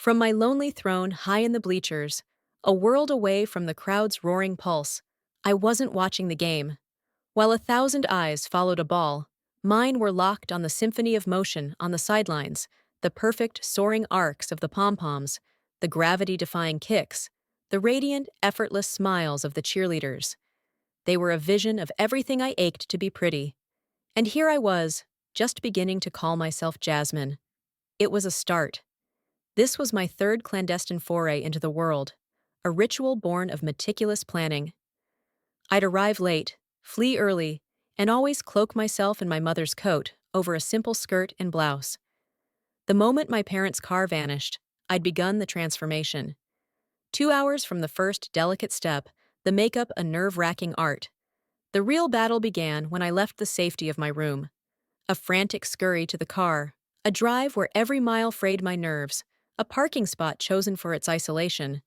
From my lonely throne high in the bleachers, a world away from the crowd's roaring pulse, I wasn't watching the game. While 1,000 eyes followed a ball, mine were locked on the symphony of motion on the sidelines, the perfect soaring arcs of the pom-poms, the gravity-defying kicks, the radiant, effortless smiles of the cheerleaders. They were a vision of everything I ached to be pretty. And here I was, just beginning to call myself Jasmine. It was a start. This was my third clandestine foray into the world, a ritual born of meticulous planning. I'd arrive late, flee early, and always cloak myself in my mother's coat over a simple skirt and blouse. The moment my parents' car vanished, I'd begun the transformation. 2 hours from the first delicate step, the makeup a nerve-wracking art. The real battle began when I left the safety of my room. A frantic scurry to the car, a drive where every mile frayed my nerves, a parking spot chosen for its isolation.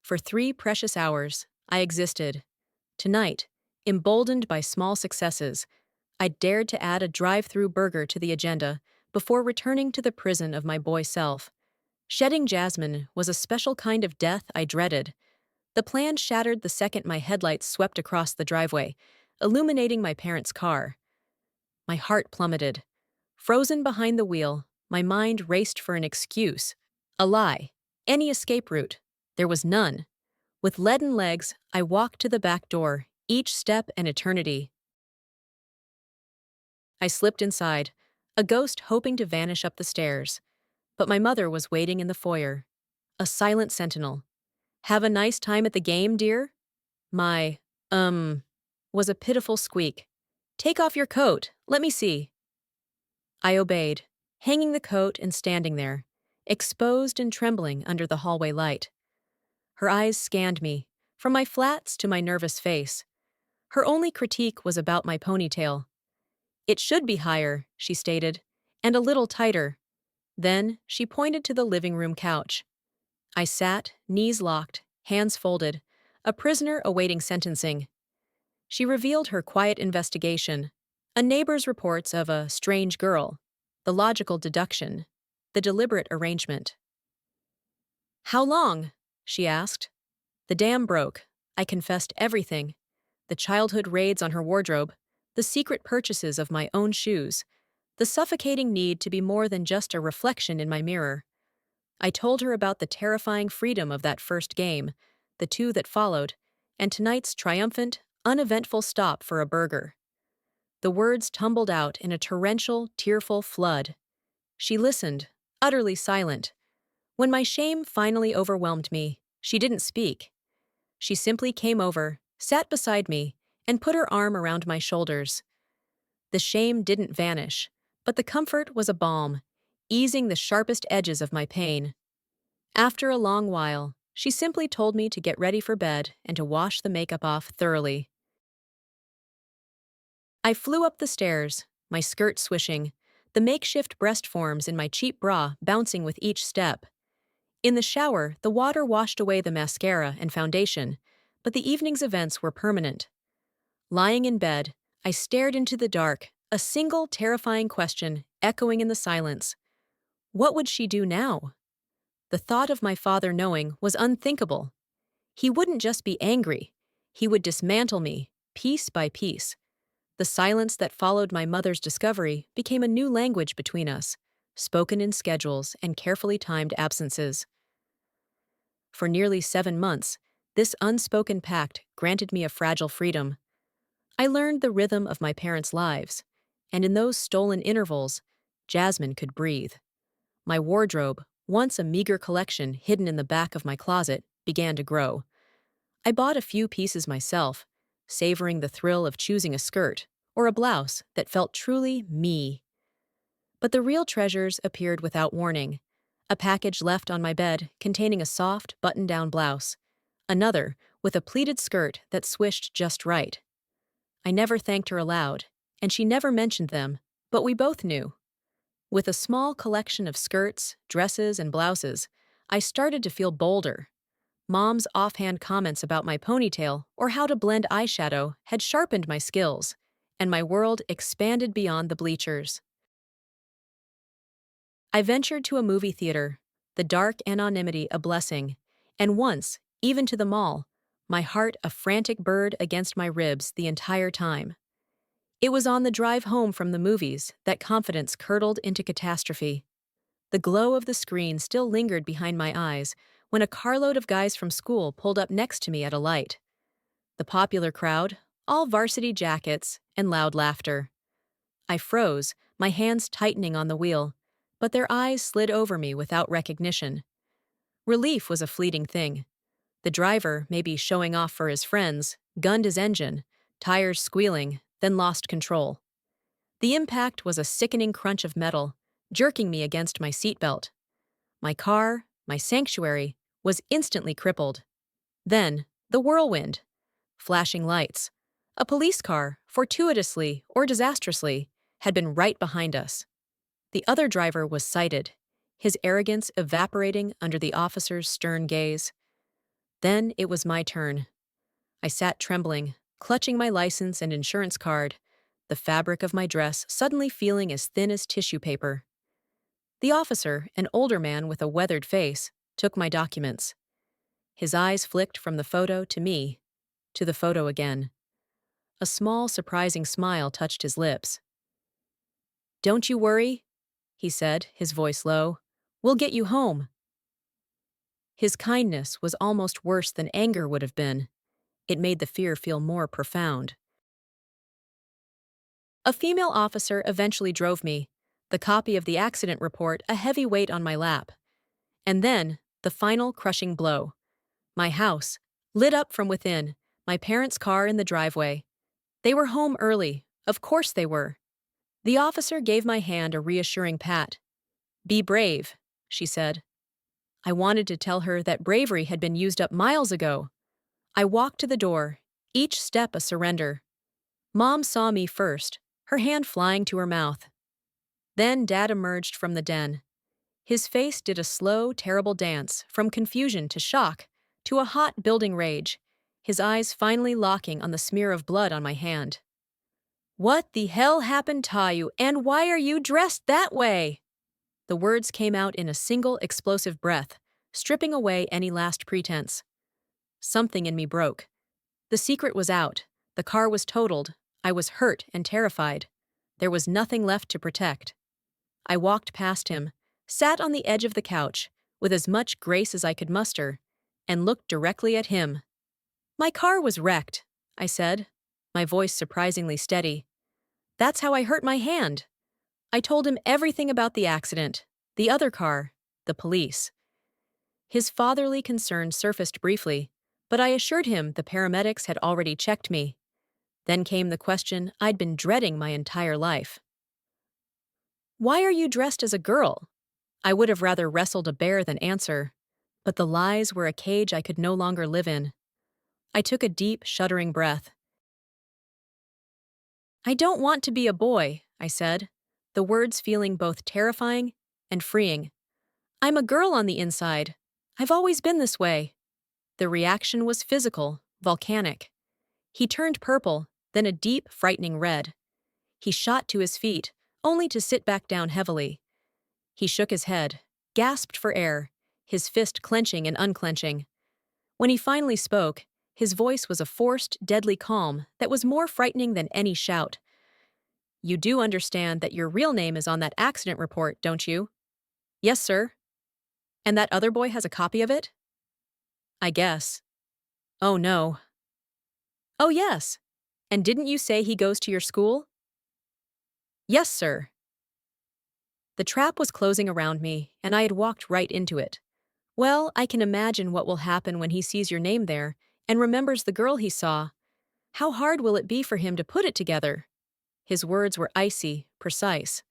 For 3 precious hours, I existed. Tonight, emboldened by small successes, I dared to add a drive-through burger to the agenda before returning to the prison of my boy self. Shedding Jasmine was a special kind of death I dreaded. The plan shattered the second my headlights swept across the driveway, illuminating my parents' car. My heart plummeted. Frozen behind the wheel, my mind raced for an excuse. A lie. Any escape route. There was none. With leaden legs, I walked to the back door, each step an eternity. I slipped inside, a ghost hoping to vanish up the stairs. But my mother was waiting in the foyer. A silent sentinel. "Have a nice time at the game, dear?" My, was a pitiful squeak. "Take off your coat, let me see." I obeyed, hanging the coat and standing there, exposed and trembling under the hallway light. Her eyes scanned me, from my flats to my nervous face. Her only critique was about my ponytail. "It should be higher," she stated, "and a little tighter." Then she pointed to the living room couch. I sat, knees locked, hands folded, a prisoner awaiting sentencing. She revealed her quiet investigation, a neighbor's reports of a strange girl, the logical deduction, the deliberate arrangement. "How long?" she asked. The dam broke. I confessed everything. The childhood raids on her wardrobe, the secret purchases of my own shoes, the suffocating need to be more than just a reflection in my mirror. I told her about the terrifying freedom of that first game, the two that followed, and tonight's triumphant, uneventful stop for a burger. The words tumbled out in a torrential, tearful flood. She listened, utterly silent. When my shame finally overwhelmed me, she didn't speak. She simply came over, sat beside me, and put her arm around my shoulders. The shame didn't vanish, but the comfort was a balm, easing the sharpest edges of my pain. After a long while, she simply told me to get ready for bed and to wash the makeup off thoroughly. I flew up the stairs, my skirt swishing, the makeshift breast forms in my cheap bra bouncing with each step. In the shower, the water washed away the mascara and foundation, but the evening's events were permanent. Lying in bed, I stared into the dark, a single terrifying question echoing in the silence. What would she do now? The thought of my father knowing was unthinkable. He wouldn't just be angry. He would dismantle me, piece by piece. The silence that followed my mother's discovery became a new language between us, spoken in schedules and carefully timed absences. For nearly 7 months, this unspoken pact granted me a fragile freedom. I learned the rhythm of my parents' lives, and in those stolen intervals, Jasmine could breathe. My wardrobe, once a meager collection hidden in the back of my closet, began to grow. I bought a few pieces myself, savoring the thrill of choosing a skirt or a blouse that felt truly me. But the real treasures appeared without warning. A package left on my bed containing a soft, button-down blouse. Another with a pleated skirt that swished just right. I never thanked her aloud, and she never mentioned them, but we both knew. With a small collection of skirts, dresses, and blouses, I started to feel bolder. Mom's offhand comments about my ponytail or how to blend eyeshadow had sharpened my skills, and my world expanded beyond the bleachers. I ventured to a movie theater, the dark anonymity a blessing, and once, even to the mall, my heart a frantic bird against my ribs the entire time. It was on the drive home from the movies that confidence curdled into catastrophe. The glow of the screen still lingered behind my eyes when a carload of guys from school pulled up next to me at a light. The popular crowd, all varsity jackets, and loud laughter. I froze, my hands tightening on the wheel, but their eyes slid over me without recognition. Relief was a fleeting thing. The driver, maybe showing off for his friends, gunned his engine, tires squealing, then lost control. The impact was a sickening crunch of metal, jerking me against my seatbelt. My car, my sanctuary, was instantly crippled. Then, the whirlwind. Flashing lights. A police car, fortuitously or disastrously, had been right behind us. The other driver was sighted, his arrogance evaporating under the officer's stern gaze. Then it was my turn. I sat trembling, clutching my license and insurance card, the fabric of my dress suddenly feeling as thin as tissue paper. The officer, an older man with a weathered face, took my documents. His eyes flicked from the photo to me, to the photo again. A small, surprising smile touched his lips. "Don't you worry," he said, his voice low. "We'll get you home." His kindness was almost worse than anger would have been. It made the fear feel more profound. A female officer eventually drove me, the copy of the accident report a heavy weight on my lap. And then, the final crushing blow. My house, lit up from within, my parents' car in the driveway. They were home early, of course they were. The officer gave my hand a reassuring pat. "Be brave," she said. I wanted to tell her that bravery had been used up miles ago. I walked to the door, each step a surrender. Mom saw me first, her hand flying to her mouth. Then Dad emerged from the den. His face did a slow, terrible dance, from confusion to shock, to a hot building rage, his eyes finally locking on the smear of blood on my hand. "What the hell happened to you, and why are you dressed that way?" The words came out in a single explosive breath, stripping away any last pretense. Something in me broke. The secret was out. The car was totaled. I was hurt and terrified. There was nothing left to protect. I walked past him, sat on the edge of the couch, with as much grace as I could muster, and looked directly at him. "My car was wrecked," I said, my voice surprisingly steady. "That's how I hurt my hand." I told him everything about the accident, the other car, the police. His fatherly concern surfaced briefly, but I assured him the paramedics had already checked me. Then came the question I'd been dreading my entire life. "Why are you dressed as a girl?" I would have rather wrestled a bear than answer, but the lies were a cage I could no longer live in. I took a deep, shuddering breath. "I don't want to be a boy," I said, the words feeling both terrifying and freeing. "I'm a girl on the inside. I've always been this way." The reaction was physical, volcanic. He turned purple, then a deep, frightening red. He shot to his feet, only to sit back down heavily. He shook his head, gasped for air, his fist clenching and unclenching. When he finally spoke, his voice was a forced, deadly calm that was more frightening than any shout. "You do understand that your real name is on that accident report, don't you?" "Yes, sir." "And that other boy has a copy of it?" "I guess." "Oh, no." "Oh, yes. And didn't you say he goes to your school?" "Yes, sir." The trap was closing around me, and I had walked right into it. Well, I can imagine what will happen when he sees your name there and remembers the girl he saw. How hard will it be for him to put it together? His words were icy, precise.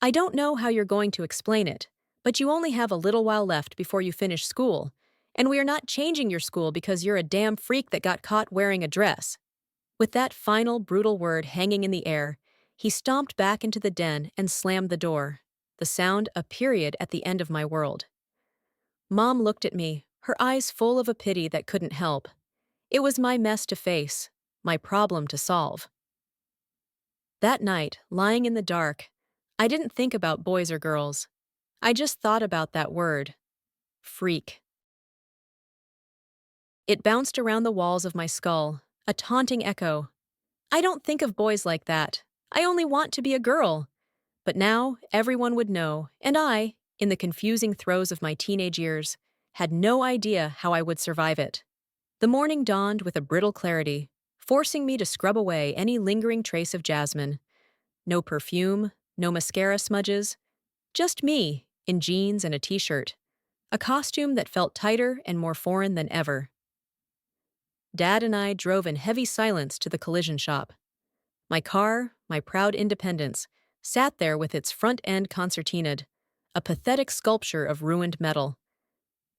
"I don't know how you're going to explain it, but you only have a little while left before you finish school, and we are not changing your school because you're a damn freak that got caught wearing a dress." With that final brutal word hanging in the air, he stomped back into the den and slammed the door, the sound a period at the end of my world. Mom looked at me, her eyes full of a pity that couldn't help. It was my mess to face, my problem to solve. That night, lying in the dark, I didn't think about boys or girls. I just thought about that word. Freak. It bounced around the walls of my skull, a taunting echo. I don't think of boys like that. I only want to be a girl. But now everyone would know, and I, in the confusing throes of my teenage years, had no idea how I would survive it. The morning dawned with a brittle clarity, forcing me to scrub away any lingering trace of jasmine. No perfume, no mascara smudges, just me, in jeans and a t-shirt. A costume that felt tighter and more foreign than ever. Dad and I drove in heavy silence to the collision shop. My car, my proud independence, sat there with its front end concertinaed, a pathetic sculpture of ruined metal.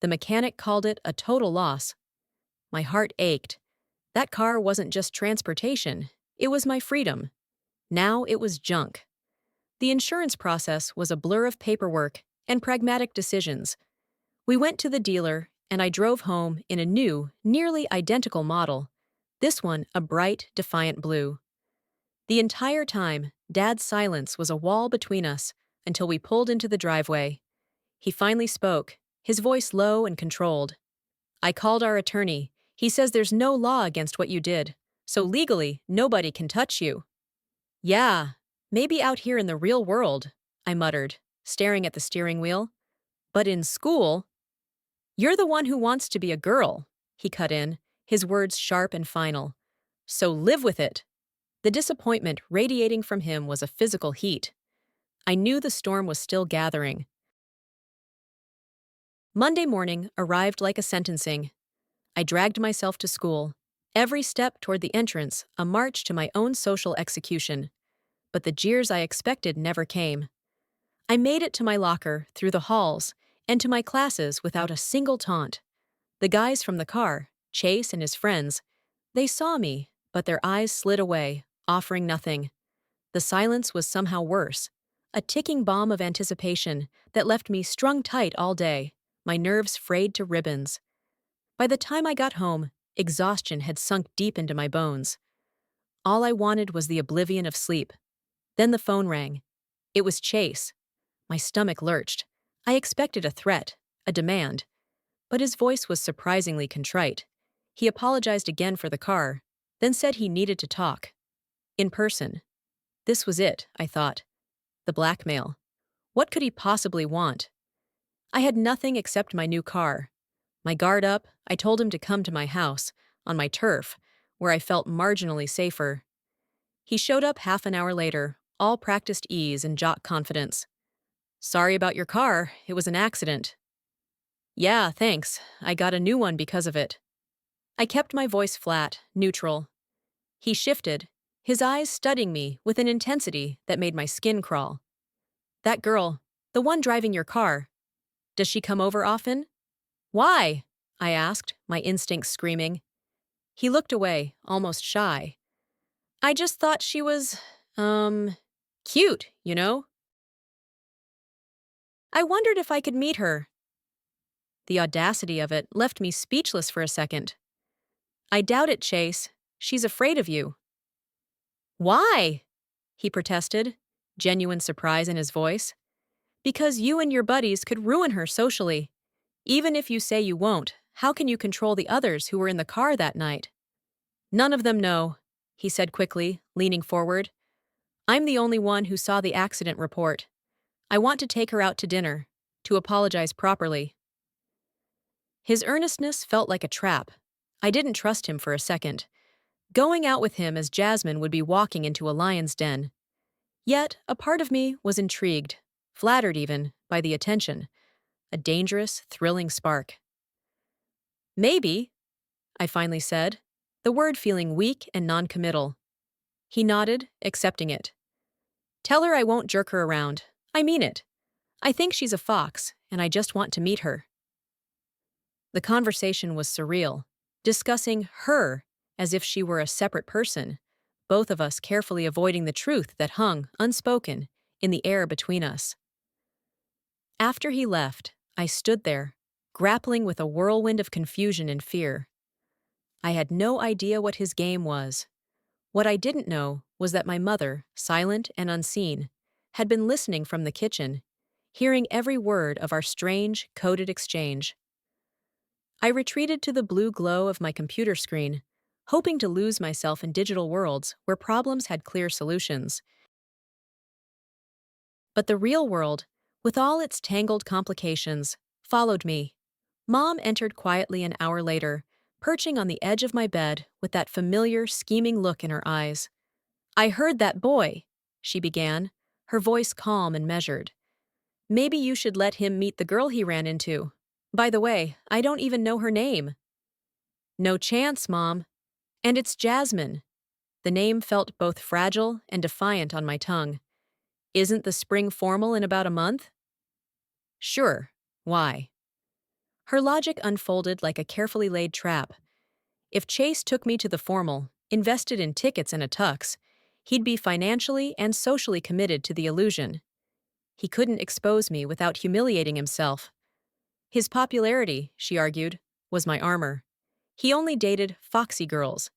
The mechanic called it a total loss. My heart ached. That car wasn't just transportation, it was my freedom. Now it was junk. The insurance process was a blur of paperwork and pragmatic decisions. We went to the dealer, and I drove home in a new, nearly identical model, this one a bright, defiant blue. The entire time, Dad's silence was a wall between us until we pulled into the driveway. He finally spoke, his voice low and controlled. I called our attorney. He says there's no law against what you did, so legally, nobody can touch you. Yeah, maybe out here in the real world, I muttered, staring at the steering wheel. But in school, you're the one who wants to be a girl, he cut in, his words sharp and final. So live with it. The disappointment radiating from him was a physical heat. I knew the storm was still gathering. Monday morning arrived like a sentencing. I dragged myself to school, every step toward the entrance a march to my own social execution. But the jeers I expected never came. I made it to my locker, through the halls, and to my classes without a single taunt. The guys from the car, Chase and his friends, they saw me, but their eyes slid away, offering nothing. The silence was somehow worse, a ticking bomb of anticipation that left me strung tight all day, my nerves frayed to ribbons. By the time I got home, exhaustion had sunk deep into my bones. All I wanted was the oblivion of sleep. Then the phone rang. It was Chase. My stomach lurched. I expected a threat, a demand. But his voice was surprisingly contrite. He apologized again for the car, then said he needed to talk. In person. This was it, I thought. The blackmail. What could he possibly want? I had nothing except my new car. My guard up, I told him to come to my house, on my turf, where I felt marginally safer. He showed up half an hour later, all practiced ease and jock confidence. Sorry about your car, it was an accident. Yeah, thanks, I got a new one because of it. I kept my voice flat, neutral. He shifted, his eyes studying me with an intensity that made my skin crawl. That girl, the one driving your car, does she come over often? Why? I asked, my instincts screaming. He looked away, almost shy. I just thought she was, cute, you know? I wondered if I could meet her. The audacity of it left me speechless for a second. I doubt it, Chase. She's afraid of you. Why? He protested, genuine surprise in his voice. Because you and your buddies could ruin her socially. Even if you say you won't, how can you control the others who were in the car that night? None of them know, he said quickly, leaning forward. I'm the only one who saw the accident report. I want to take her out to dinner, to apologize properly. His earnestness felt like a trap. I didn't trust him for a second. Going out with him as Jasmine would be walking into a lion's den. Yet, a part of me was intrigued, flattered even, by the attention. A dangerous, thrilling spark. Maybe, I finally said, the word feeling weak and non-committal. He nodded, accepting it. Tell her I won't jerk her around. I mean it. I think she's a fox, and I just want to meet her. The conversation was surreal, discussing her as if she were a separate person, both of us carefully avoiding the truth that hung, unspoken, in the air between us. After he left, I stood there, grappling with a whirlwind of confusion and fear. I had no idea what his game was. What I didn't know was that my mother, silent and unseen, had been listening from the kitchen, hearing every word of our strange, coded exchange. I retreated to the blue glow of my computer screen, hoping to lose myself in digital worlds where problems had clear solutions. But the real world, with all its tangled complications, followed me. Mom entered quietly an hour later, perching on the edge of my bed with that familiar, scheming look in her eyes. "I heard that boy," she began, her voice calm and measured. "Maybe you should let him meet the girl he ran into. By the way, I don't even know her name." "No chance, Mom. And it's Jasmine." The name felt both fragile and defiant on my tongue. "Isn't the spring formal in about a month?" "Sure. Why?" Her logic unfolded like a carefully laid trap. If Chase took me to the formal, invested in tickets and a tux, he'd be financially and socially committed to the illusion. He couldn't expose me without humiliating himself. His popularity, she argued, was my armor. He only dated foxy girls,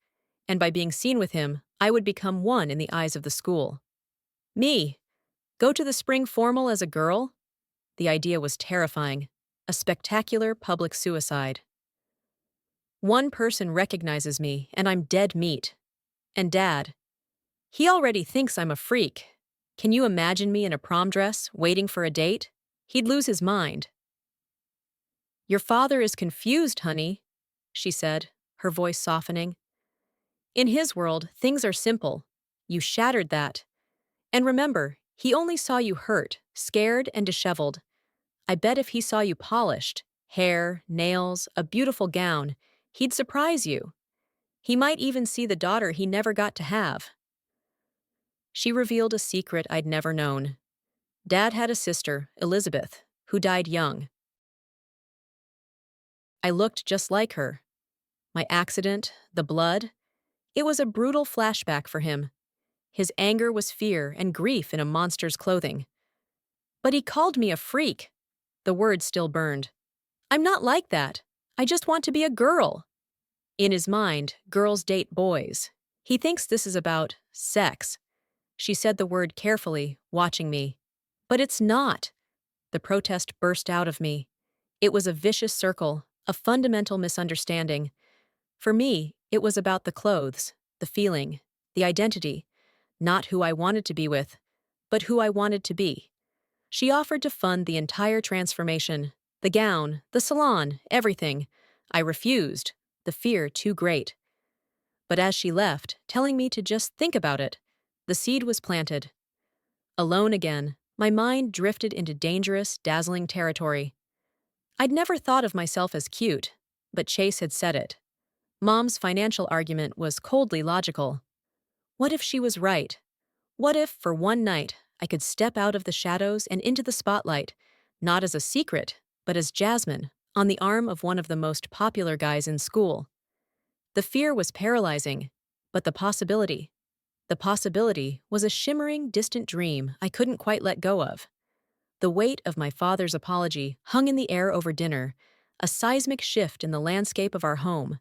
and by being seen with him, I would become one in the eyes of the school. Me, go to the spring formal as a girl? The idea was terrifying. A spectacular public suicide. One person recognizes me, and I'm dead meat. And Dad, he already thinks I'm a freak. Can you imagine me in a prom dress, waiting for a date? He'd lose his mind. "Your father is confused, honey," she said, her voice softening. "In his world, things are simple. You shattered that. And remember, he only saw you hurt, scared, and disheveled. I bet if he saw you polished, hair, nails, a beautiful gown, he'd surprise you. He might even see the daughter he never got to have." She revealed a secret I'd never known. Dad had a sister, Elizabeth, who died young. I looked just like her. My accident, the blood, it was a brutal flashback for him. His anger was fear and grief in a monster's clothing. "But he called me a freak." The word still burned. "I'm not like that. I just want to be a girl." In his mind, girls date boys. He thinks this is about sex. She said the word carefully, watching me. "But it's not." The protest burst out of me. It was a vicious circle, a fundamental misunderstanding. For me, it was about the clothes, the feeling, the identity, not who I wanted to be with, but who I wanted to be. She offered to fund the entire transformation, the gown, the salon, everything. I refused, the fear too great. But as she left, telling me to just think about it, the seed was planted. Alone again, my mind drifted into dangerous, dazzling territory. I'd never thought of myself as cute, but Chase had said it. Mom's financial argument was coldly logical. What if she was right? What if, for one night, I could step out of the shadows and into the spotlight, not as a secret, but as Jasmine, on the arm of one of the most popular guys in school? The fear was paralyzing, but the possibility was a shimmering, distant dream I couldn't quite let go of. The weight of my father's apology hung in the air over dinner, a seismic shift in the landscape of our home.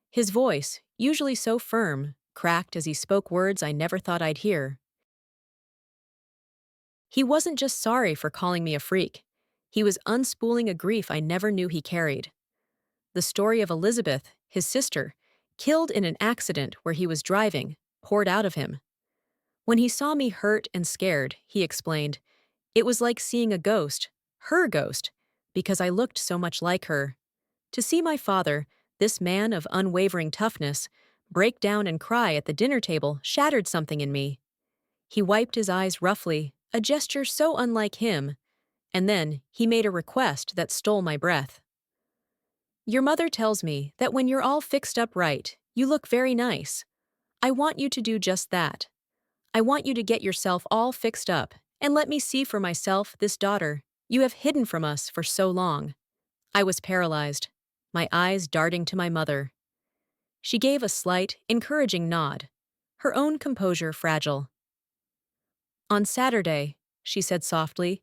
His voice, usually so firm, cracked as he spoke words I never thought I'd hear. He wasn't just sorry for calling me a freak. He was unspooling a grief I never knew he carried. The story of Elizabeth, his sister, killed in an accident where he was driving, poured out of him. When he saw me hurt and scared, he explained, it was like seeing a ghost, her ghost, because I looked so much like her. To see my father, this man of unwavering toughness, break down and cry at the dinner table shattered something in me. He wiped his eyes roughly, a gesture so unlike him, and then he made a request that stole my breath. "Your mother tells me that when you're all fixed up right, you look very nice. I want you to do just that. I want you to get yourself all fixed up and let me see for myself this daughter you have hidden from us for so long." I was paralyzed, my eyes darting to my mother. She gave a slight, encouraging nod, her own composure fragile. "On Saturday," she said softly,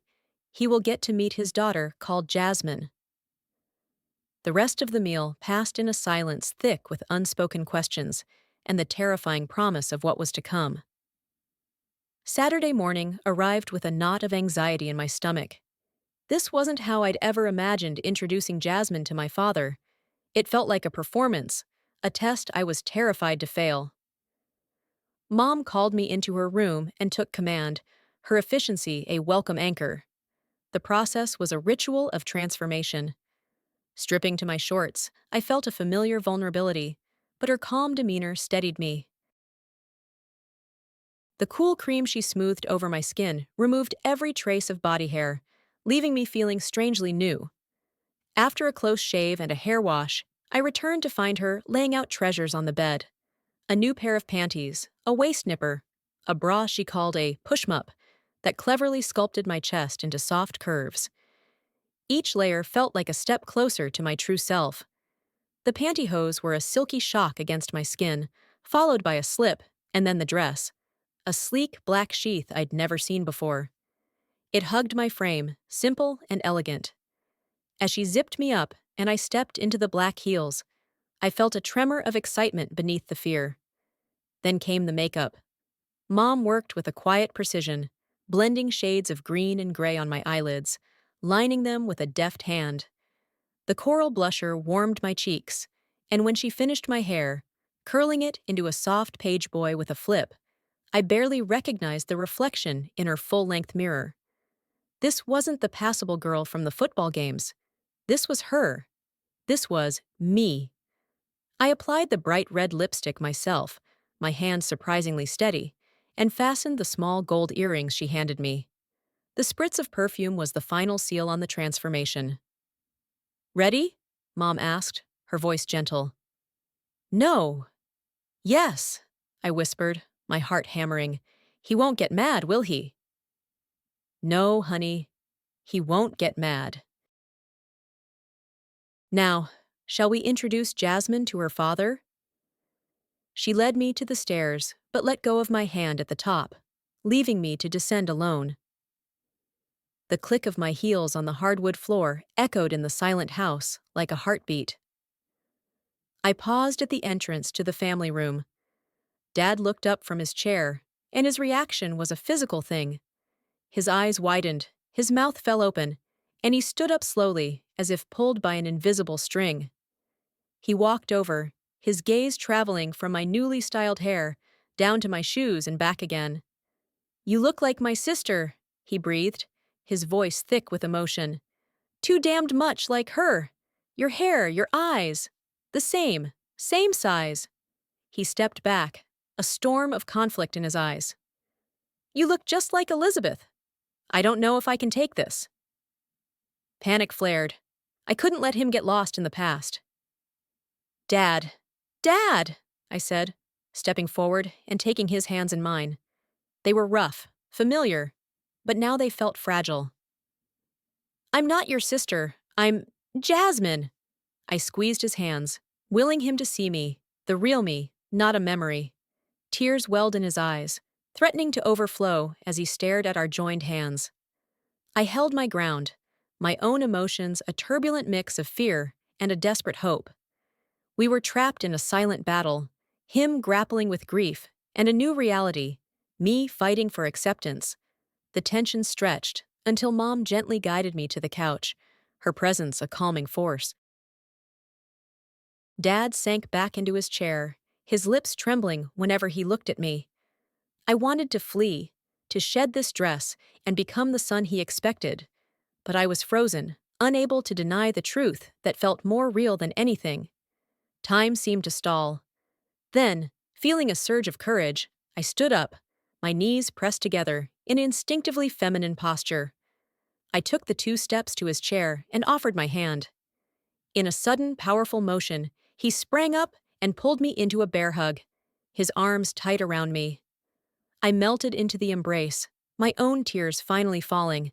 "he will get to meet his daughter called Jasmine." The rest of the meal passed in a silence thick with unspoken questions and the terrifying promise of what was to come. Saturday morning arrived with a knot of anxiety in my stomach. This wasn't how I'd ever imagined introducing Jasmine to my father. It felt like a performance, a test I was terrified to fail. Mom called me into her room and took command, her efficiency a welcome anchor. The process was a ritual of transformation. Stripping to my shorts, I felt a familiar vulnerability, but her calm demeanor steadied me. The cool cream she smoothed over my skin removed every trace of body hair, leaving me feeling strangely new. After a close shave and a hair wash, I returned to find her laying out treasures on the bed. A new pair of panties, a waist nipper, a bra she called a push-up that cleverly sculpted my chest into soft curves. Each layer felt like a step closer to my true self. The pantyhose were a silky shock against my skin, followed by a slip, and then the dress, a sleek black sheath I'd never seen before. It hugged my frame, simple and elegant. As she zipped me up and I stepped into the black heels, I felt a tremor of excitement beneath the fear. Then came the makeup. Mom worked with a quiet precision, blending shades of green and gray on my eyelids, lining them with a deft hand. The coral blusher warmed my cheeks, and when she finished my hair, curling it into a soft page boy with a flip, I barely recognized the reflection in her full-length mirror. This wasn't the passable girl from the football games. This was her. This was me. I applied the bright red lipstick myself, my hand surprisingly steady, and fastened the small gold earrings she handed me. The spritz of perfume was the final seal on the transformation. "Ready?" Mom asked, her voice gentle. "No." "Yes," I whispered, my heart hammering. "He won't get mad, will he?" "No, honey. He won't get mad." "Now, shall we introduce Jasmine to her father?" She led me to the stairs, but let go of my hand at the top, leaving me to descend alone. The click of my heels on the hardwood floor echoed in the silent house like a heartbeat. I paused at the entrance to the family room. Dad looked up from his chair, and his reaction was a physical thing. His eyes widened, his mouth fell open, and he stood up slowly, as if pulled by an invisible string. He walked over, his gaze traveling from my newly styled hair down to my shoes and back again. "You look like my sister," he breathed, his voice thick with emotion. "Too damned much like her. Your hair, your eyes. The same size." He stepped back, a storm of conflict in his eyes. "You look just like Elizabeth. I don't know if I can take this." Panic flared. I couldn't let him get lost in the past. "Dad, Dad," I said, stepping forward and taking his hands in mine. They were rough, familiar, but now they felt fragile. "I'm not your sister. I'm Jasmine." I squeezed his hands, willing him to see me, the real me, not a memory. Tears welled in his eyes, threatening to overflow as he stared at our joined hands. I held my ground, my own emotions a turbulent mix of fear and a desperate hope. We were trapped in a silent battle, him grappling with grief and a new reality, me fighting for acceptance. The tension stretched until Mom gently guided me to the couch, her presence a calming force. Dad sank back into his chair, his lips trembling whenever he looked at me. I wanted to flee, to shed this dress and become the son he expected, but I was frozen, unable to deny the truth that felt more real than anything. Time seemed to stall. Then, feeling a surge of courage, I stood up, my knees pressed together in instinctively feminine posture. I took the 2 steps to his chair and offered my hand. In a sudden, powerful motion, he sprang up and pulled me into a bear hug, his arms tight around me. I melted into the embrace, my own tears finally falling.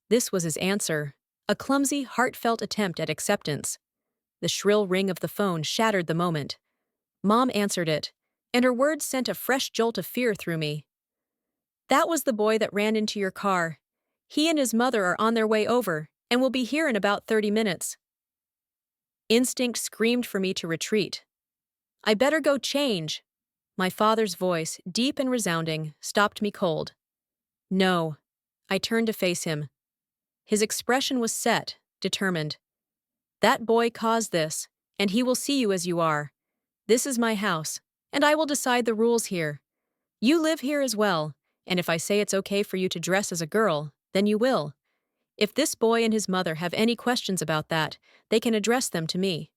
This was his answer, a clumsy, heartfelt attempt at acceptance. The shrill ring of the phone shattered the moment. Mom answered it, and her words sent a fresh jolt of fear through me. "That was the boy that ran into your car. He and his mother are on their way over, and will be here in about 30 minutes. Instinct screamed for me to retreat. "I better go change." My father's voice, deep and resounding, stopped me cold. "No." I turned to face him. His expression was set, determined. That boy caused this, and he will see you as you are. This is my house, and I will decide the rules here. You live here as well, and if I say it's okay for you to dress as a girl, then you will. If this boy and his mother have any questions about that, they can address them to me.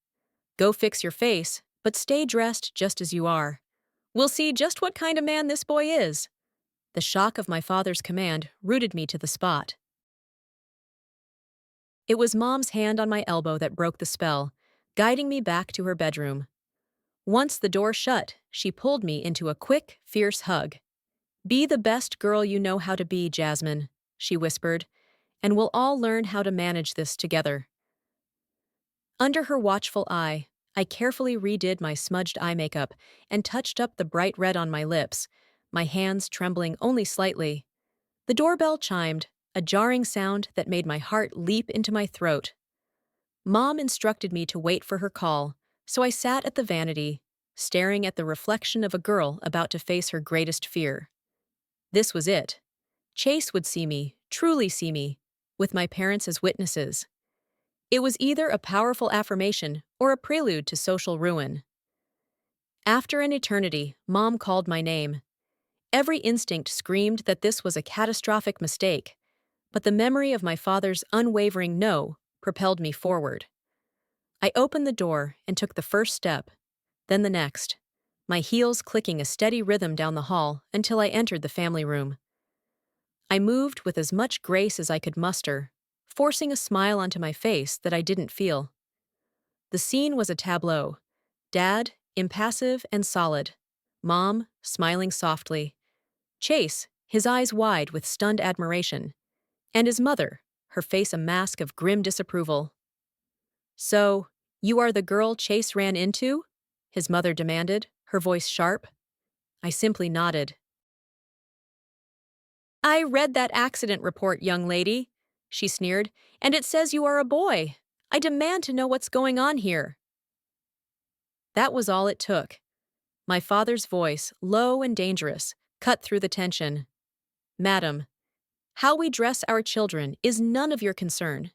Go fix your face, but stay dressed just as you are. We'll see just what kind of man this boy is. The shock of my father's command rooted me to the spot. It was Mom's hand on my elbow that broke the spell, guiding me back to her bedroom. Once the door shut, she pulled me into a quick, fierce hug. "Be the best girl you know how to be, Jasmine," she whispered, "and we'll all learn how to manage this together." Under her watchful eye, I carefully redid my smudged eye makeup and touched up the bright red on my lips, my hands trembling only slightly. The doorbell chimed, a jarring sound that made my heart leap into my throat. Mom instructed me to wait for her call, so I sat at the vanity, staring at the reflection of a girl about to face her greatest fear. This was it. Chase would see me, truly see me, with my parents as witnesses. It was either a powerful affirmation or a prelude to social ruin. After an eternity, Mom called my name. Every instinct screamed that this was a catastrophic mistake, but the memory of my father's unwavering no propelled me forward. I opened the door and took the first step, then the next, my heels clicking a steady rhythm down the hall until I entered the family room. I moved with as much grace as I could muster, forcing a smile onto my face that I didn't feel. The scene was a tableau. Dad, impassive and solid. Mom, smiling softly. Chase, his eyes wide with stunned admiration. And his mother, her face a mask of grim disapproval. "So, you are the girl Chase ran into?" his mother demanded, her voice sharp. I simply nodded. "I read that accident report, young lady," she sneered, "and it says you are a boy. I demand to know what's going on here." That was all it took. My father's voice, low and dangerous, cut through the tension. "Madam, how we dress our children is none of your concern.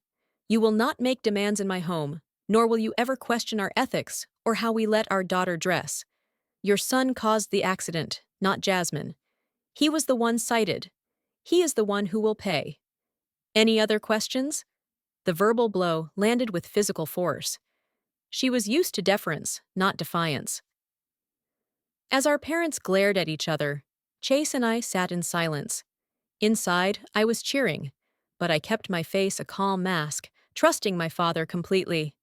You will not make demands in my home, nor will you ever question our ethics or how we let our daughter dress. Your son caused the accident, not Jasmine. He was the one cited. He is the one who will pay. Any other questions?" The verbal blow landed with physical force. She was used to deference, not defiance. As our parents glared at each other, Chase and I sat in silence. Inside, I was cheering, but I kept my face a calm mask, trusting my father completely.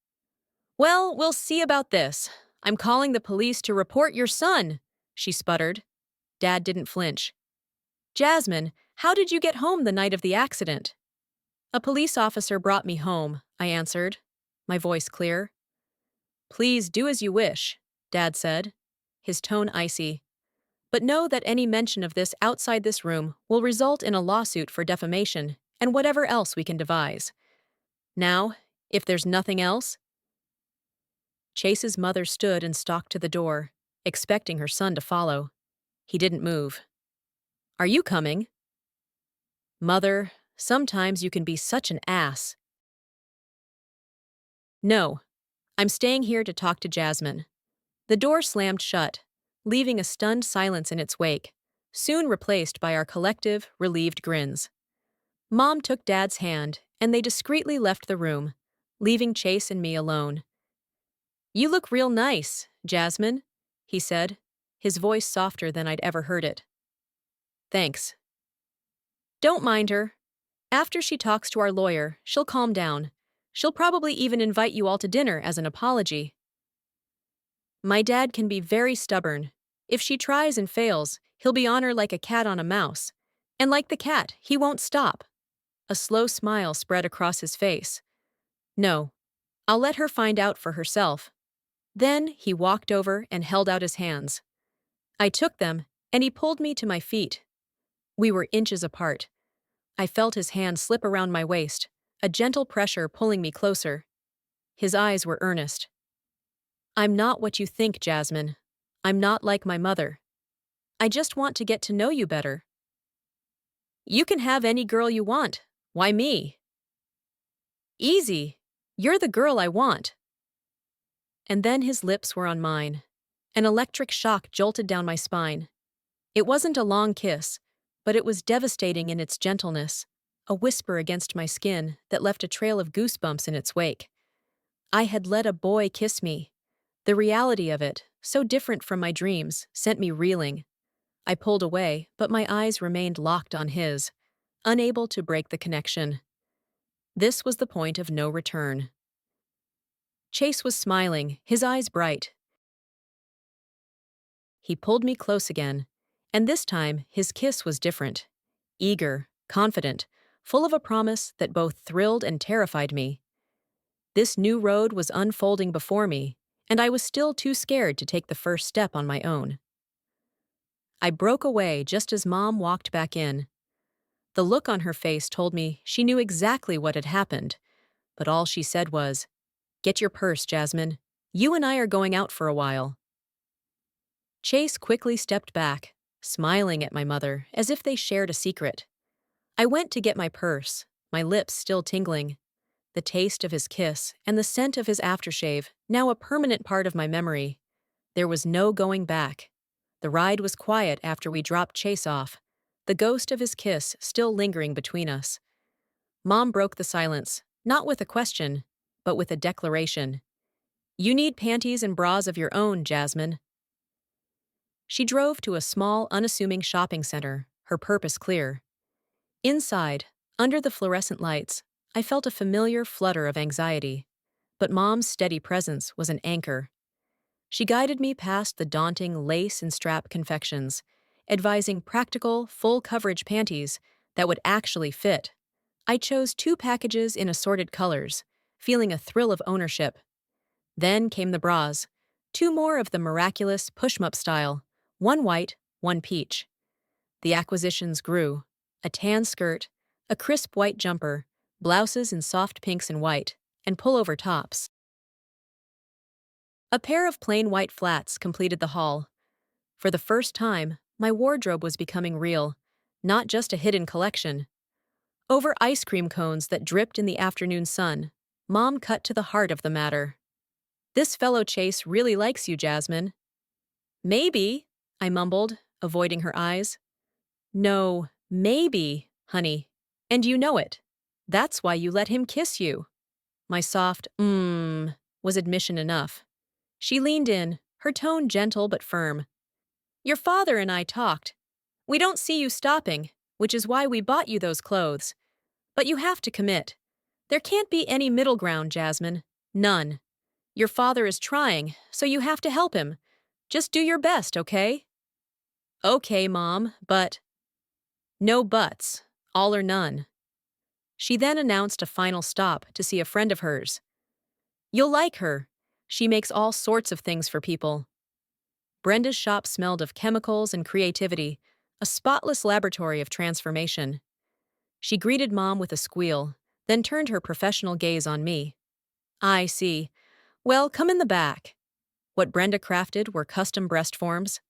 "Well, we'll see about this. I'm calling the police to report your son," she sputtered. Dad didn't flinch. "Jasmine, how did you get home the night of the accident?" "A police officer brought me home," I answered, my voice clear. "Please do as you wish," Dad said, his tone icy. "But know that any mention of this outside this room will result in a lawsuit for defamation and whatever else we can devise. Now, if there's nothing else—" Chase's mother stood and stalked to the door, expecting her son to follow. He didn't move. "Are you coming?" "Mother, sometimes you can be such an ass." "No, I'm staying here to talk to Jasmine." The door slammed shut, leaving a stunned silence in its wake, soon replaced by our collective, relieved grins. Mom took Dad's hand, and they discreetly left the room, leaving Chase and me alone. "You look real nice, Jasmine," he said, his voice softer than I'd ever heard it. "Thanks." "Don't mind her. After she talks to our lawyer, she'll calm down. She'll probably even invite you all to dinner as an apology." "My dad can be very stubborn. If she tries and fails, he'll be on her like a cat on a mouse. And like the cat, he won't stop." A slow smile spread across his face. "No, I'll let her find out for herself." Then he walked over and held out his hands. I took them, and he pulled me to my feet. We were inches apart. I felt his hand slip around my waist, a gentle pressure pulling me closer. His eyes were earnest. "I'm not what you think, Jasmine. I'm not like my mother. I just want to get to know you better." "You can have any girl you want. Why me?" Easy. You're the girl I want. And then his lips were on mine. An electric shock jolted down my spine. It wasn't a long kiss, but it was devastating in its gentleness, a whisper against my skin that left a trail of goosebumps in its wake. I had let a boy kiss me. The reality of it, so different from my dreams, sent me reeling. I pulled away, but my eyes remained locked on his, unable to break the connection. This was the point of no return. Chase was smiling, his eyes bright. He pulled me close again, and this time his kiss was different. Eager, confident, full of a promise that both thrilled and terrified me. This new road was unfolding before me, and I was still too scared to take the first step on my own. I broke away just as Mom walked back in. The look on her face told me she knew exactly what had happened, but all she said was, "Get your purse, Jasmine. You and I are going out for a while." Chase quickly stepped back, smiling at my mother as if they shared a secret. I went to get my purse, my lips still tingling. The taste of his kiss and the scent of his aftershave, now a permanent part of my memory. There was no going back. The ride was quiet after we dropped Chase off, the ghost of his kiss still lingering between us. Mom broke the silence, not with a question, but with a declaration. "You need panties and bras of your own, Jasmine." She drove to a small, unassuming shopping center, her purpose clear. Inside, under the fluorescent lights, I felt a familiar flutter of anxiety, but Mom's steady presence was an anchor. She guided me past the daunting lace and strap confections, advising practical, full-coverage panties that would actually fit. I chose 2 packages in assorted colors, feeling a thrill of ownership. Then came the bras, 2 more of the miraculous push-up style, one white, one peach. The acquisitions grew: a tan skirt, a crisp white jumper, blouses in soft pinks and white, and pullover tops. A pair of plain white flats completed the haul. For the first time, my wardrobe was becoming real, not just a hidden collection. Over ice cream cones that dripped in the afternoon sun, Mom cut to the heart of the matter. "This fellow Chase really likes you, Jasmine." "Maybe," I mumbled, avoiding her eyes. "No, maybe, honey. And you know it. That's why you let him kiss you." My soft was admission enough. She leaned in, her tone gentle but firm. "Your father and I talked. We don't see you stopping, which is why we bought you those clothes. But you have to commit. There can't be any middle ground, Jasmine. None. Your father is trying, so you have to help him. Just do your best, okay?" "Okay, Mom, but—" "No buts. All or none." She then announced a final stop to see a friend of hers. "You'll like her. She makes all sorts of things for people." Brenda's shop smelled of chemicals and creativity, a spotless laboratory of transformation. She greeted Mom with a squeal, then turned her professional gaze on me. "I see. Well, come in the back." What Brenda crafted were custom breast forms.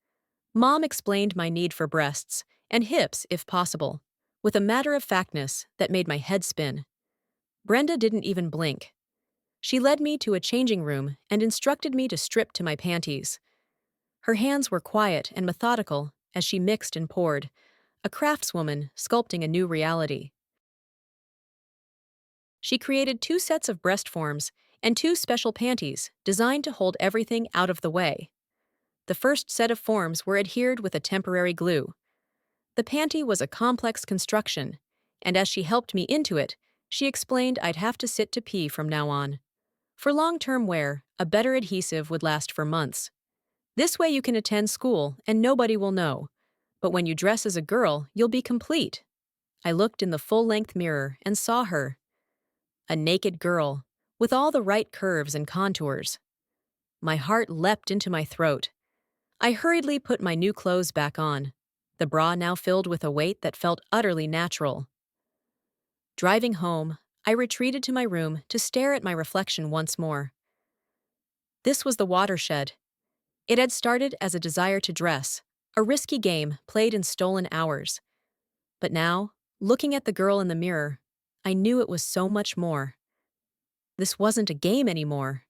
Mom explained my need for breasts, and hips if possible, with a matter-of-factness that made my head spin. Brenda didn't even blink. She led me to a changing room and instructed me to strip to my panties. Her hands were quiet and methodical as she mixed and poured, a craftswoman sculpting a new reality. She created 2 sets of breast forms and 2 special panties designed to hold everything out of the way. The first set of forms were adhered with a temporary glue. The panty was a complex construction, and as she helped me into it, she explained I'd have to sit to pee from now on. For long-term wear, a better adhesive would last for months. This way you can attend school and nobody will know. But when you dress as a girl, you'll be complete. I looked in the full-length mirror and saw her. A naked girl, with all the right curves and contours. My heart leapt into my throat. I hurriedly put my new clothes back on, the bra now filled with a weight that felt utterly natural. Driving home, I retreated to my room to stare at my reflection once more. This was the watershed. It had started as a desire to dress, a risky game played in stolen hours. But now, looking at the girl in the mirror, I knew it was so much more. This wasn't a game anymore.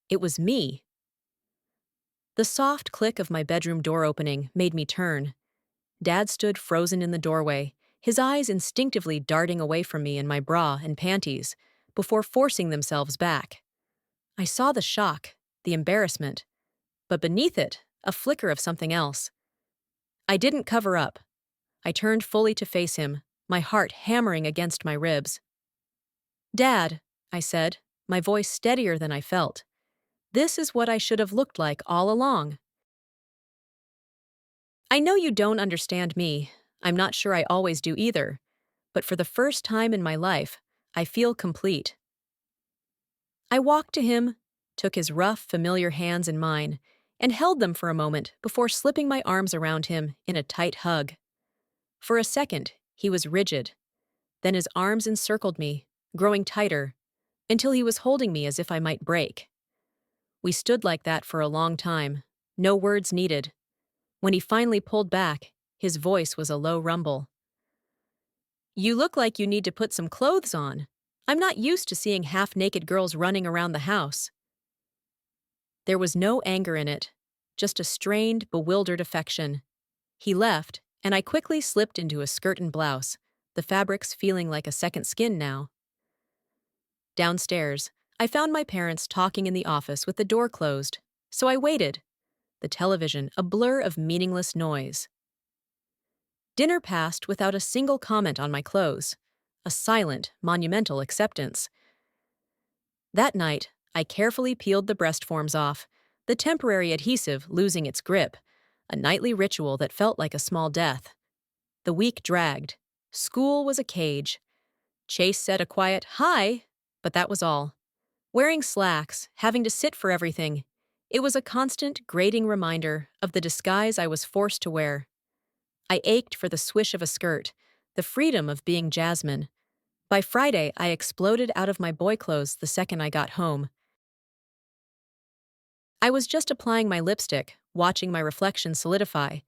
It was me. The soft click of my bedroom door opening made me turn. Dad stood frozen in the doorway, his eyes instinctively darting away from me and my bra and panties, before forcing themselves back. I saw the shock, the embarrassment, but beneath it, a flicker of something else. I didn't cover up. I turned fully to face him, my heart hammering against my ribs. "Dad," I said, my voice steadier than I felt. "This is what I should have looked like all along. I know you don't understand me. I'm not sure I always do either. But for the first time in my life, I feel complete." I walked to him, took his rough, familiar hands in mine, and held them for a moment before slipping my arms around him in a tight hug. For a second, he was rigid. Then his arms encircled me, growing tighter, until he was holding me as if I might break. We stood like that for a long time, no words needed. When he finally pulled back, his voice was a low rumble. "You look like you need to put some clothes on. I'm not used to seeing half-naked girls running around the house." There was no anger in it, just a strained, bewildered affection. He left, and I quickly slipped into a skirt and blouse, the fabrics feeling like a second skin now. Downstairs, I found my parents talking in the office with the door closed, so I waited, the television a blur of meaningless noise. Dinner passed without a single comment on my clothes, a silent, monumental acceptance. That night, I carefully peeled the breast forms off, the temporary adhesive losing its grip, a nightly ritual that felt like a small death. The week dragged. School was a cage. Chase said a quiet, "Hi," but that was all. Wearing slacks, having to sit for everything, it was a constant, grating reminder of the disguise I was forced to wear. I ached for the swish of a skirt, the freedom of being Jasmine. By Friday, I exploded out of my boy clothes the second I got home. I was just applying my lipstick, watching my reflection solidify,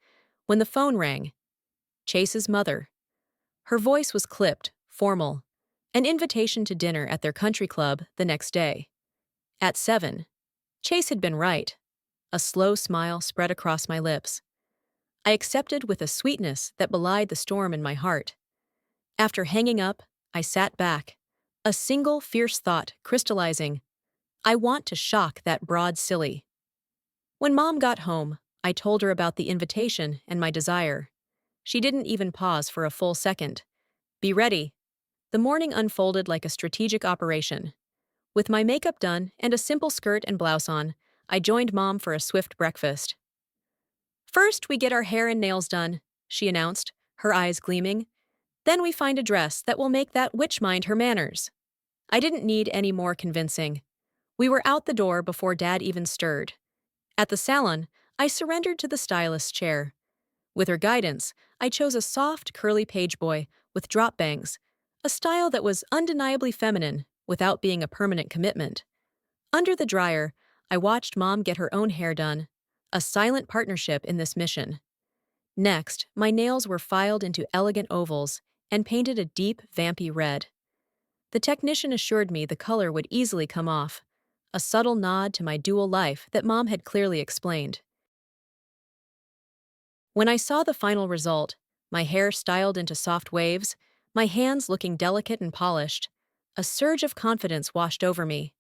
when the phone rang. Chase's mother. Her voice was clipped, formal. An invitation to dinner at their country club the next day. At 7. Chase had been right. A slow smile spread across my lips. I accepted with a sweetness that belied the storm in my heart. After hanging up, I sat back, a single fierce thought crystallizing. I want to shock that broad silly. When Mom got home, I told her about the invitation and my desire. She didn't even pause for a full second. "Be ready." The morning unfolded like a strategic operation. With my makeup done and a simple skirt and blouse on, I joined Mom for a swift breakfast. "First, we get our hair and nails done," she announced, her eyes gleaming. "Then we find a dress that will make that witch mind her manners." I didn't need any more convincing. We were out the door before Dad even stirred. At the salon, I surrendered to the stylist's chair. With her guidance, I chose a soft, curly page boy with drop bangs, a style that was undeniably feminine without being a permanent commitment. Under the dryer, I watched Mom get her own hair done, a silent partnership in this mission. Next, my nails were filed into elegant ovals and painted a deep, vampy red. The technician assured me the color would easily come off, a subtle nod to my dual life that Mom had clearly explained. When I saw the final result, my hair styled into soft waves, my hands looking delicate and polished, a surge of confidence washed over me.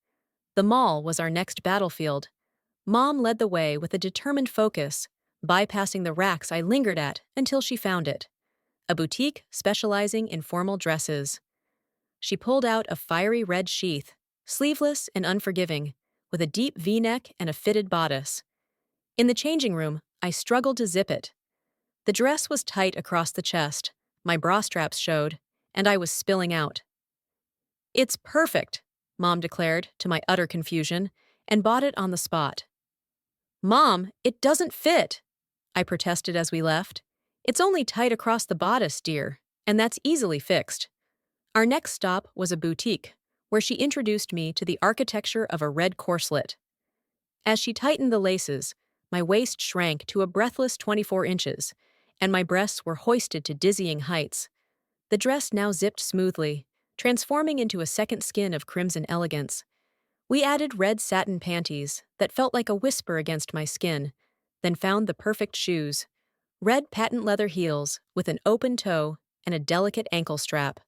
The mall was our next battlefield. Mom led the way with a determined focus, bypassing the racks I lingered at until she found it. A boutique specializing in formal dresses. She pulled out a fiery red sheath, sleeveless and unforgiving, with a deep V-neck and a fitted bodice. In the changing room, I struggled to zip it. The dress was tight across the chest, my bra straps showed, and I was spilling out. "It's perfect," Mom declared, to my utter confusion, and bought it on the spot. "Mom, it doesn't fit," I protested as we left. "It's only tight across the bodice, dear, and that's easily fixed." Our next stop was a boutique, where she introduced me to the architecture of a red corselet. As she tightened the laces, my waist shrank to a breathless 24 inches, and my breasts were hoisted to dizzying heights. The dress now zipped smoothly, transforming into a second skin of crimson elegance. We added red satin panties that felt like a whisper against my skin, then found the perfect shoes. Red patent leather heels with an open toe and a delicate ankle strap.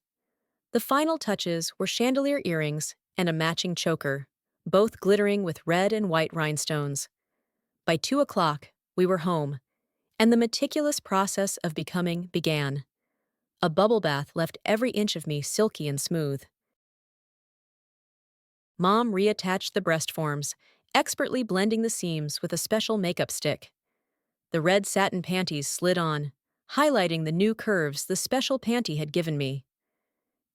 The final touches were chandelier earrings and a matching choker, both glittering with red and white rhinestones. By 2 o'clock, we were home, and the meticulous process of becoming began. A bubble bath left every inch of me silky and smooth. Mom reattached the breast forms, expertly blending the seams with a special makeup stick. The red satin panties slid on, highlighting the new curves the special panty had given me.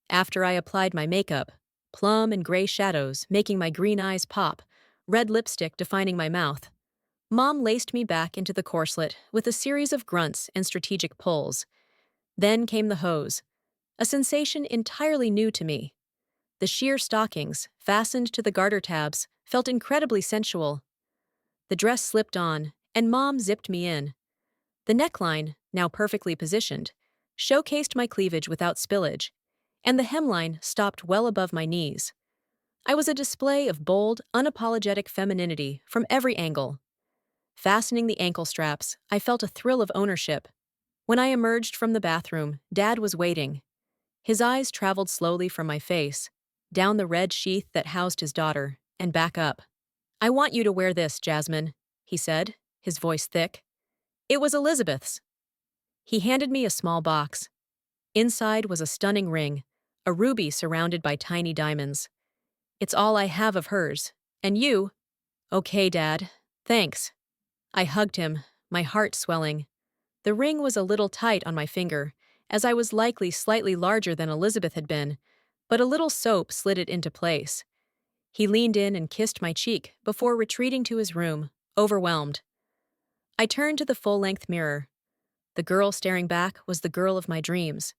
After I applied my makeup, plum and gray shadows making my green eyes pop, red lipstick defining my mouth, Mom laced me back into the corselet with a series of grunts and strategic pulls. Then came the hose, a sensation entirely new to me. The sheer stockings, fastened to the garter tabs, felt incredibly sensual. The dress slipped on, and Mom zipped me in. The neckline, now perfectly positioned, showcased my cleavage without spillage, and the hemline stopped well above my knees. I was a display of bold, unapologetic femininity from every angle. Fastening the ankle straps, I felt a thrill of ownership. When I emerged from the bathroom, Dad was waiting. His eyes traveled slowly from my face, down the red sheath that housed his daughter, and back up. "I want you to wear this, Jasmine," he said, his voice thick. It was Elizabeth's. He handed me a small box. Inside was a stunning ring, a ruby surrounded by tiny diamonds. "It's all I have of hers. And you?" "Okay, Dad. Thanks." I hugged him, my heart swelling. The ring was a little tight on my finger, as I was likely slightly larger than Elizabeth had been, but a little soap slid it into place. He leaned in and kissed my cheek before retreating to his room, overwhelmed. I turned to the full-length mirror. The girl staring back was the girl of my dreams.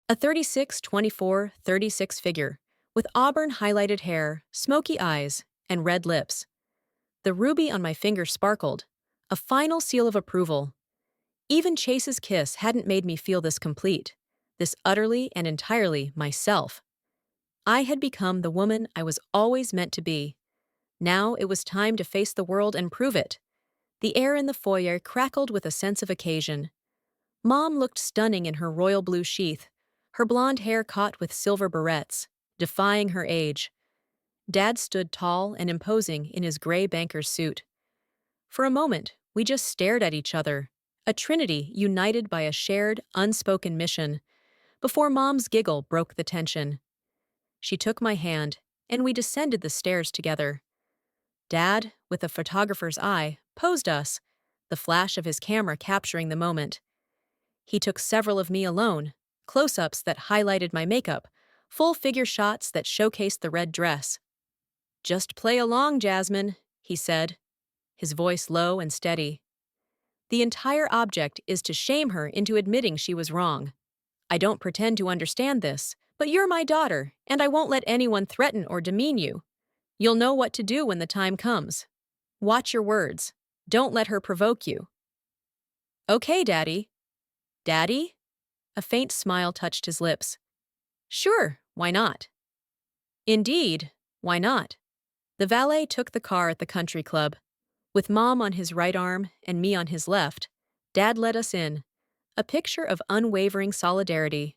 A 36-24-36 figure, with auburn-highlighted hair, smoky eyes, and red lips. The ruby on my finger sparkled, a final seal of approval. Even Chase's kiss hadn't made me feel this complete, this utterly and entirely myself. I had become the woman I was always meant to be. Now it was time to face the world and prove it. The air in the foyer crackled with a sense of occasion. Mom looked stunning in her royal blue sheath, her blonde hair caught with silver barrettes, defying her age. Dad stood tall and imposing in his gray banker's suit. For a moment, we just stared at each other, a trinity united by a shared, unspoken mission, before Mom's giggle broke the tension. She took my hand, and we descended the stairs together. Dad, with a photographer's eye, posed us, the flash of his camera capturing the moment. He took several of me alone, close-ups that highlighted my makeup, full-figure shots that showcased the red dress. "Just play along, Jasmine," he said, his voice low and steady. "The entire object is to shame her into admitting she was wrong. I don't pretend to understand this, but you're my daughter, and I won't let anyone threaten or demean you. You'll know what to do when the time comes. Watch your words. Don't let her provoke you." "Okay, Daddy." "Daddy?" A faint smile touched his lips. "Sure, why not?" "Indeed, why not?" The valet took the car at the country club. With Mom on his right arm and me on his left, Dad led us in, a picture of unwavering solidarity.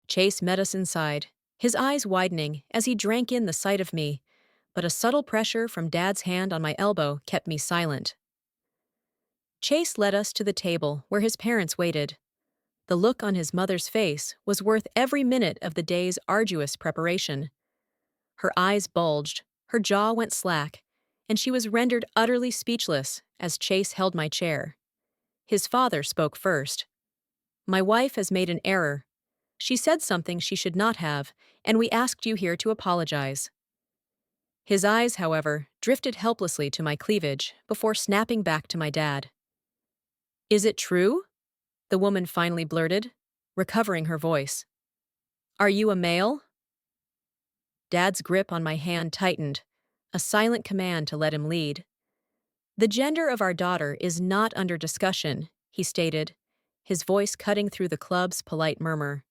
Chase met us inside, his eyes widening as he drank in the sight of me, but a subtle pressure from Dad's hand on my elbow kept me silent. Chase led us to the table where his parents waited. The look on his mother's face was worth every minute of the day's arduous preparation. Her eyes bulged, her jaw went slack, and she was rendered utterly speechless as Chase held my chair. His father spoke first. "My wife has made an error. She said something she should not have, and we asked you here to apologize." His eyes, however, drifted helplessly to my cleavage before snapping back to my dad. "Is it true?" the woman finally blurted, recovering her voice. "Are you a male?" Dad's grip on my hand tightened, a silent command to let him lead. "The gender of our daughter is not under discussion," he stated, his voice cutting through the club's polite murmur.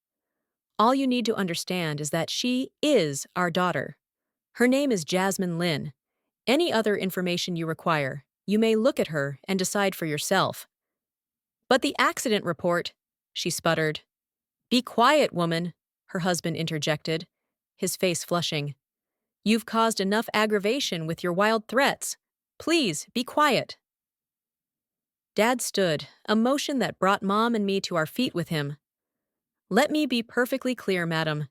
All you need to understand is that she is our daughter. Her name is Jasmine Lynn. Any other information you require, you may look at her and decide for yourself. But the accident report, she sputtered. Be quiet, woman, her husband interjected, his face flushing. You've caused enough aggravation with your wild threats. Please, be quiet. Dad stood, a motion that brought Mom and me to our feet with him. Let me be perfectly clear, madam.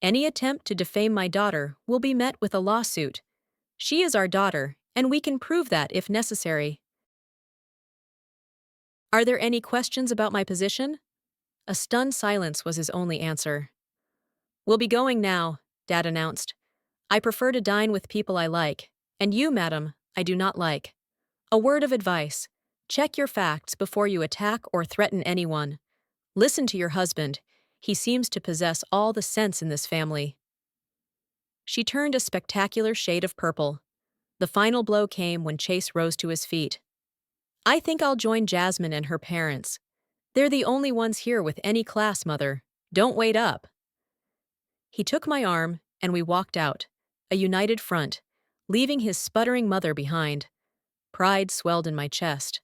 Any attempt to defame my daughter will be met with a lawsuit. She is our daughter, and we can prove that if necessary. Are there any questions about my position? A stunned silence was his only answer. We'll be going now, Dad announced. I prefer to dine with people I like, and you, madam, I do not like. A word of advice. Check your facts before you attack or threaten anyone. Listen to your husband. He seems to possess all the sense in this family. She turned a spectacular shade of purple. The final blow came when Chase rose to his feet. I think I'll join Jasmine and her parents. They're the only ones here with any class, Mother. Don't wait up. He took my arm, and we walked out, a united front, leaving his sputtering mother behind. Pride swelled in my chest.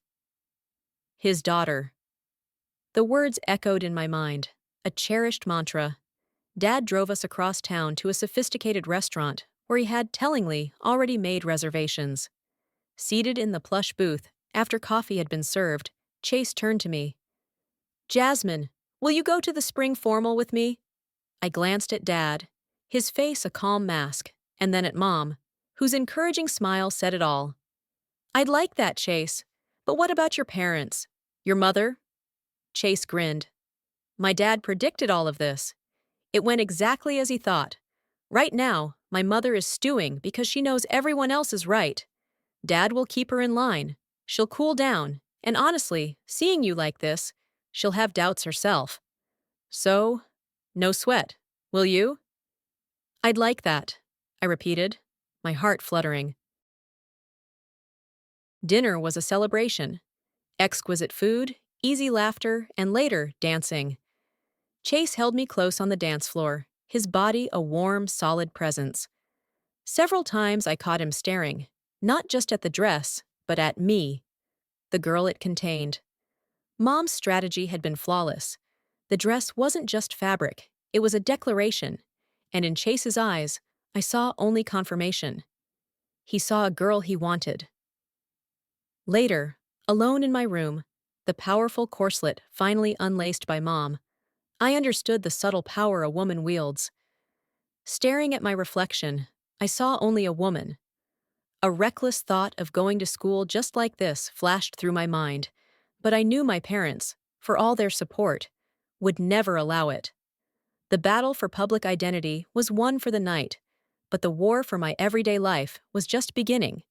His daughter. The words echoed in my mind, a cherished mantra. Dad drove us across town to a sophisticated restaurant where he had, tellingly, already made reservations. Seated in the plush booth, after coffee had been served, Chase turned to me. Jasmine, will you go to the spring formal with me? I glanced at Dad, his face a calm mask, and then at Mom, whose encouraging smile said it all. I'd like that, Chase. But what about your parents? Your mother? Chase grinned. My dad predicted all of this. It went exactly as he thought. Right now, my mother is stewing because she knows everyone else is right. Dad will keep her in line. She'll cool down, and honestly, seeing you like this, she'll have doubts herself. So, no sweat, will you? I'd like that, I repeated, my heart fluttering. Dinner was a celebration. Exquisite food, easy laughter, and later, dancing. Chase held me close on the dance floor, his body a warm, solid presence. Several times I caught him staring, not just at the dress, but at me, the girl it contained. Mom's strategy had been flawless. The dress wasn't just fabric, it was a declaration, and in Chase's eyes, I saw only confirmation. He saw a girl he wanted. Later, alone in my room, the powerful corselet finally unlaced by Mom, I understood the subtle power a woman wields. Staring at my reflection, I saw only a woman. A reckless thought of going to school just like this flashed through my mind, but I knew my parents, for all their support, would never allow it. The battle for public identity was won for the night, but the war for my everyday life was just beginning.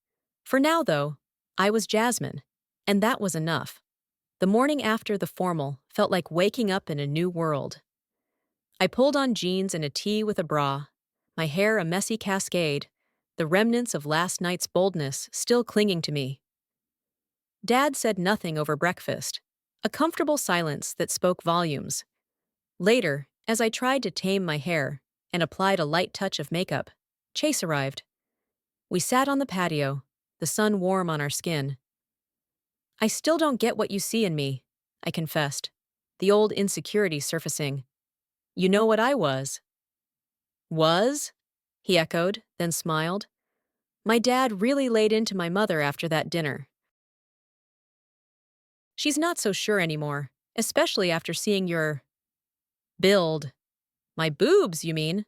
For now, though, I was Jasmine, and that was enough. The morning after the formal felt like waking up in a new world. I pulled on jeans and a tee with a bra, my hair a messy cascade, the remnants of last night's boldness still clinging to me. Dad said nothing over breakfast, a comfortable silence that spoke volumes. Later, as I tried to tame my hair and applied a light touch of makeup, Chase arrived. We sat on the patio, the sun warm on our skin. I still don't get what you see in me, I confessed, the old insecurity surfacing. You know what I was. Was? He echoed, then smiled. My dad really laid into my mother after that dinner. She's not so sure anymore, especially after seeing your build. My boobs, you mean?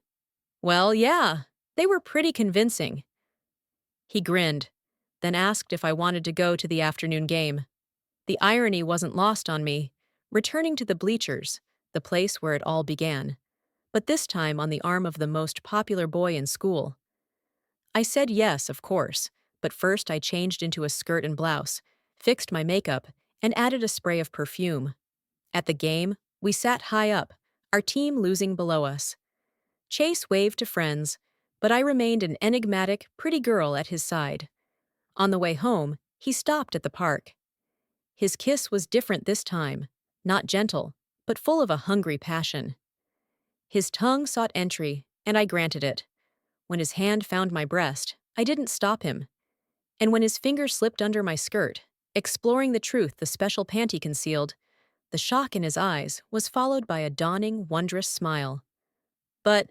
Well, yeah, they were pretty convincing. He grinned, then asked if I wanted to go to the afternoon game. The irony wasn't lost on me, returning to the bleachers, the place where it all began, but this time on the arm of the most popular boy in school. I said yes, of course, but first I changed into a skirt and blouse, fixed my makeup, and added a spray of perfume. At the game, we sat high up, our team losing below us. Chase waved to friends, but I remained an enigmatic, pretty girl at his side. On the way home, he stopped at the park. His kiss was different this time, not gentle, but full of a hungry passion. His tongue sought entry, and I granted it. When his hand found my breast, I didn't stop him. And when his finger slipped under my skirt, exploring the truth the special panty concealed, the shock in his eyes was followed by a dawning, wondrous smile. But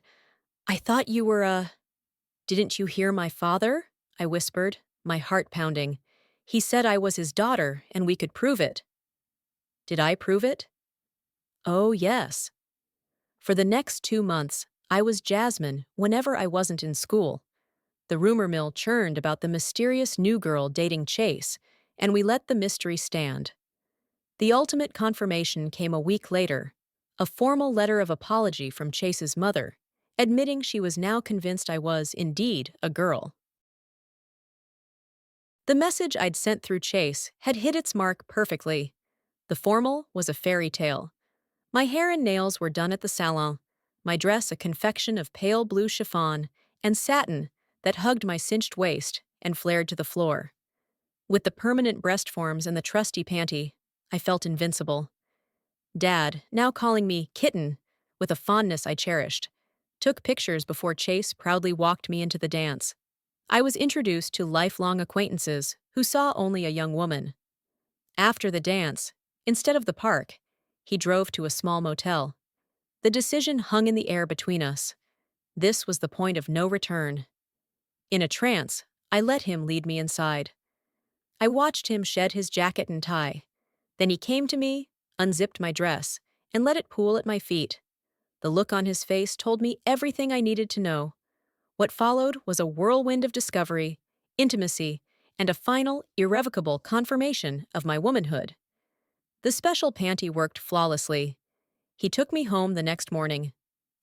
I thought you were Didn't you hear my father? I whispered, my heart pounding. He said I was his daughter, and we could prove it. Did I prove it? Oh, yes. For the next 2 months, I was Jasmine whenever I wasn't in school. The rumor mill churned about the mysterious new girl dating Chase, and we let the mystery stand. The ultimate confirmation came a week later, a formal letter of apology from Chase's mother, admitting she was now convinced I was, indeed, a girl. The message I'd sent through Chase had hit its mark perfectly. The formal was a fairy tale. My hair and nails were done at the salon, my dress a confection of pale blue chiffon and satin that hugged my cinched waist and flared to the floor. With the permanent breast forms and the trusty panty, I felt invincible. Dad, now calling me kitten, with a fondness I cherished, took pictures before Chase proudly walked me into the dance. I was introduced to lifelong acquaintances who saw only a young woman. After the dance, instead of the park, he drove to a small motel. The decision hung in the air between us. This was the point of no return. In a trance, I let him lead me inside. I watched him shed his jacket and tie. Then he came to me, unzipped my dress, and let it pool at my feet. The look on his face told me everything I needed to know. What followed was a whirlwind of discovery, intimacy, and a final, irrevocable confirmation of my womanhood. The special panty worked flawlessly. He took me home the next morning.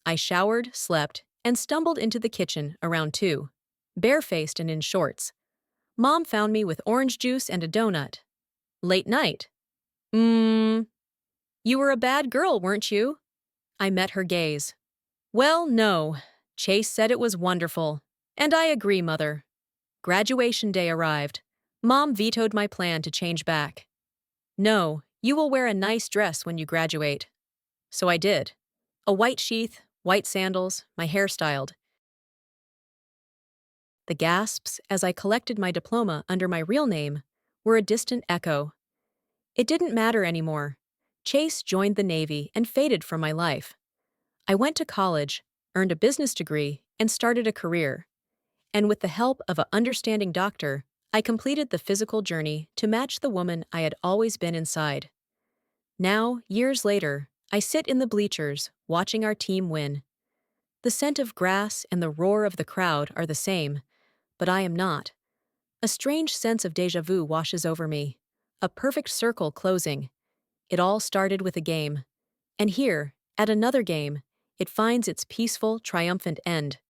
I showered, slept, and stumbled into the kitchen around 2, barefaced and in shorts. Mom found me with orange juice and a donut. Late night. You were a bad girl, weren't you? I met her gaze. Well, no. Chase said it was wonderful. And I agree, Mother. Graduation day arrived. Mom vetoed my plan to change back. No, you will wear a nice dress when you graduate. So I did. A white sheath, white sandals, my hair styled. The gasps as I collected my diploma under my real name were a distant echo. It didn't matter anymore. Chase joined the Navy and faded from my life. I went to college, earned a business degree, and started a career. And with the help of an understanding doctor, I completed the physical journey to match the woman I had always been inside. Now, years later, I sit in the bleachers, watching our team win. The scent of grass and the roar of the crowd are the same, but I am not. A strange sense of déjà vu washes over me, a perfect circle closing. It all started with a game. And here, at another game, it finds its peaceful, triumphant end.